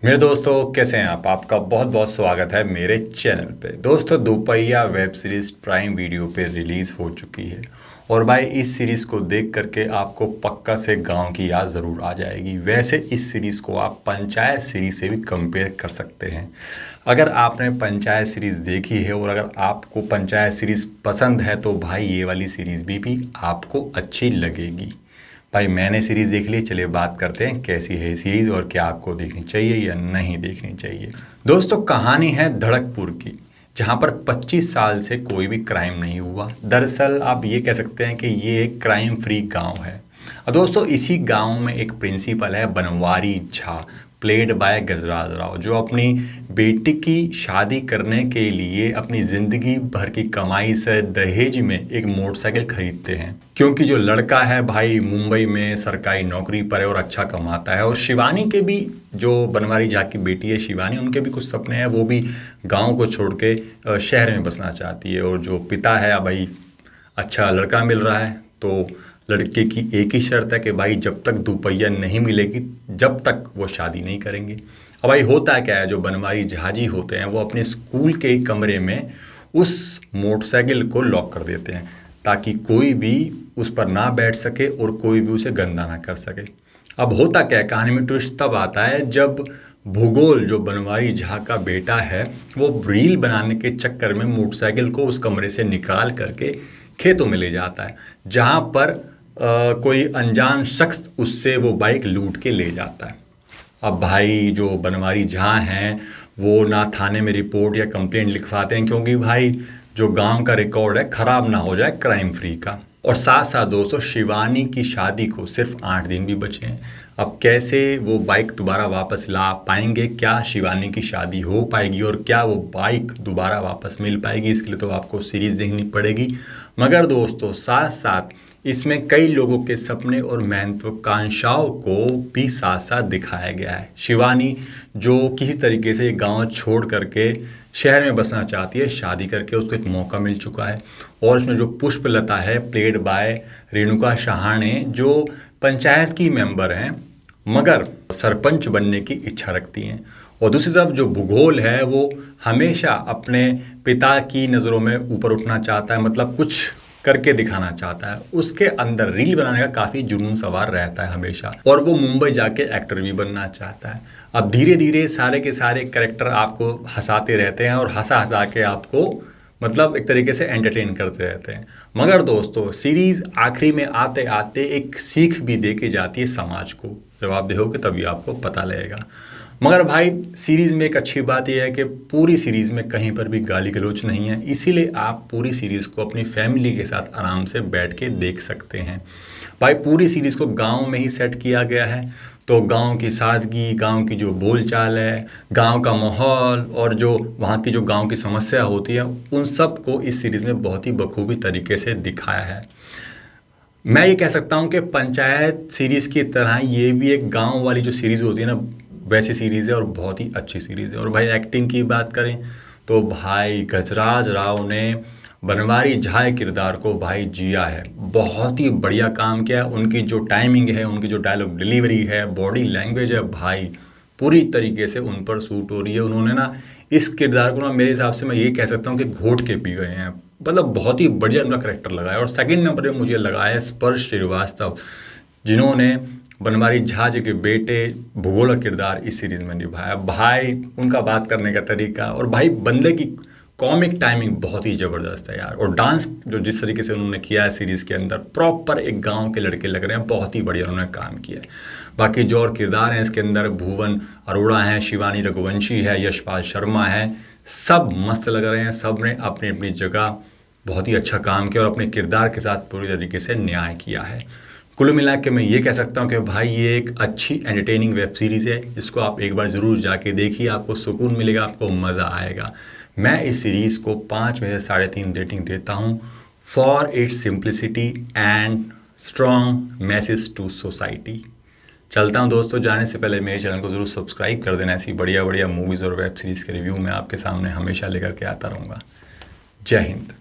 मेरे दोस्तों कैसे हैं आप। आपका बहुत बहुत स्वागत है मेरे चैनल पे। दोस्तों दोपहिया वेब सीरीज़ प्राइम वीडियो पे रिलीज़ हो चुकी है और भाई इस सीरीज़ को देख करके आपको पक्का से गांव की याद ज़रूर आ जाएगी। वैसे इस सीरीज़ को आप पंचायत सीरीज़ से भी कंपेयर कर सकते हैं। अगर आपने पंचायत सीरीज़ देखी है और अगर आपको पंचायत सीरीज़ पसंद है तो भाई ये वाली सीरीज़ भी आपको अच्छी लगेगी। भाई मैंने सीरीज़ देख ली, चलिए बात करते हैं कैसी है सीरीज़ और क्या आपको देखनी चाहिए या नहीं देखनी चाहिए। दोस्तों कहानी है धड़कपुर की, जहाँ पर 25 साल से कोई भी क्राइम नहीं हुआ। दरअसल आप ये कह सकते हैं कि ये एक क्राइम फ्री गांव है। और दोस्तों इसी गांव में एक प्रिंसिपल है बनवारी झा, प्लेड बाय गजराज राव, जो अपनी बेटी की शादी करने के लिए अपनी ज़िंदगी भर की कमाई से दहेज में एक मोटरसाइकिल खरीदते हैं, क्योंकि जो लड़का है भाई मुंबई में सरकारी नौकरी पर है और अच्छा कमाता है। और शिवानी के भी, जो बनवारी झा की बेटी है शिवानी, उनके भी कुछ सपने हैं। वो भी गांव को छोड़ के शहर में बसना चाहती है। और जो पिता है भाई अच्छा लड़का मिल रहा है तो लड़के की एक ही शर्त है कि भाई जब तक दोपहिया नहीं मिलेगी जब तक वो शादी नहीं करेंगे। अब भाई होता क्या है, जो बनवारी झा जी होते हैं वो अपने स्कूल के कमरे में उस मोटरसाइकिल को लॉक कर देते हैं ताकि कोई भी उस पर ना बैठ सके और कोई भी उसे गंदा ना कर सके। अब होता क्या है, कहानी में ट्विस्ट तब आता है जब भूगोल, जो बनवारी झा का बेटा है, वो रील बनाने के चक्कर में मोटरसाइकिल को उस कमरे से निकाल करके खेतों में ले जाता है, जहाँ पर कोई अनजान शख्स उससे वो बाइक लूट के ले जाता है। अब भाई जो बनवारी झा हैं वो ना थाने में रिपोर्ट या कंप्लेंट लिखवाते हैं, क्योंकि भाई जो गांव का रिकॉर्ड है ख़राब ना हो जाए क्राइम फ्री का। और साथ साथ दोस्तों शिवानी की शादी को सिर्फ 8 दिन भी बचे हैं। अब कैसे वो बाइक दोबारा वापस ला पाएंगे, क्या शिवानी की शादी हो पाएगी और क्या वो बाइक दोबारा वापस मिल पाएगी, इसके लिए तो आपको सीरीज़ देखनी पड़ेगी। मगर दोस्तों साथ साथ इसमें कई लोगों के सपने और महत्वाकांक्षाओं को भी साथ साथ दिखाया गया है। शिवानी जो किसी तरीके से गांव छोड़ करके शहर में बसना चाहती है, शादी करके उसको एक मौका मिल चुका है। और इसमें जो पुष्पलता है प्लेड बाय रेणुका शहाणे, जो पंचायत की मेंबर हैं मगर सरपंच बनने की इच्छा रखती हैं। और दूसरी तरफ जो भूगोल है वो हमेशा अपने पिता की नज़रों में ऊपर उठना चाहता है, मतलब कुछ करके दिखाना चाहता है। उसके अंदर रील बनाने का काफ़ी जुनून सवार रहता है हमेशा, और वो मुंबई जाके एक्टर भी बनना चाहता है। अब धीरे धीरे सारे के सारे कैरेक्टर आपको हंसाते रहते हैं और हंसा हंसा के आपको मतलब एक तरीके से एंटरटेन करते रहते हैं। मगर दोस्तों सीरीज़ आखिरी में आते आते एक सीख भी दे के जाती है समाज को। जब आप देखोगे तभी आपको पता लगेगा। मगर भाई सीरीज़ में एक अच्छी बात यह है कि पूरी सीरीज़ में कहीं पर भी गाली गलौच नहीं है, इसीलिए आप पूरी सीरीज़ को अपनी फैमिली के साथ आराम से बैठ के देख सकते हैं। भाई पूरी सीरीज़ को गांव में ही सेट किया गया है, तो गांव की सादगी, गांव की जो बोलचाल है, गांव का माहौल और जो वहाँ की जो गांव की समस्या होती है, उन सब को इस सीरीज़ में बहुत ही बखूबी तरीके से दिखाया है। मैं ये कह सकता हूँ कि पंचायत सीरीज़ की तरह ये भी एक गाँव वाली जो सीरीज़ होती है ना, वैसी सीरीज़ है और बहुत ही अच्छी सीरीज़ है। और भाई एक्टिंग की बात करें तो भाई गजराज राव ने बनवारी झा किरदार को भाई जिया है, बहुत ही बढ़िया काम किया है। उनकी जो टाइमिंग है, उनकी जो डायलॉग डिलीवरी है, बॉडी लैंग्वेज है, भाई पूरी तरीके से उन पर सूट हो रही है। उन्होंने ना इस किरदार को ना मेरे हिसाब से मैं ये कह सकता हूँ कि घोट के पी गए हैं, मतलब बहुत ही बढ़िया उनका करेक्टर लगा है। और सेकंड नंबर पे मुझे लगा है स्पर्श श्रीवास्तव, जिन्होंने बनवारी झा जी के बेटे भूगोल का किरदार इस सीरीज़ में निभाया। भाई उनका बात करने का तरीका और भाई बंदे की कॉमिक टाइमिंग बहुत ही ज़बरदस्त है यार। और डांस जो जिस तरीके से उन्होंने किया है सीरीज़ के अंदर, प्रॉपर एक गांव के लड़के लग रहे हैं, बहुत ही बढ़िया उन्होंने काम किया है। बाकी जो और किरदार हैं इसके अंदर, भुवन अरोड़ा हैं, शिवानी रघुवंशी है, यशपाल शर्मा है, सब मस्त लग रहे हैं। सब ने अपनी अपनी जगह बहुत ही अच्छा काम किया और अपने किरदार के साथ पूरी तरीके से न्याय किया है। कुल मिला के मैं ये कह सकता हूँ कि भाई ये एक अच्छी एंटरटेनिंग वेब सीरीज़ है, इसको आप एक बार ज़रूर जाके देखिए, आपको सुकून मिलेगा, आपको मज़ा आएगा। मैं इस सीरीज़ को 5 में से 3.5 रेटिंग देता हूँ, for its simplicity and strong message to society. चलता हूँ दोस्तों, जाने से पहले मेरे चैनल को ज़रूर सब्सक्राइब कर देना। ऐसी बढ़िया बढ़िया मूवीज़ और वेब सीरीज़ के रिव्यू मैं आपके सामने हमेशा लेकर के आता रहूँगा। जय हिंद।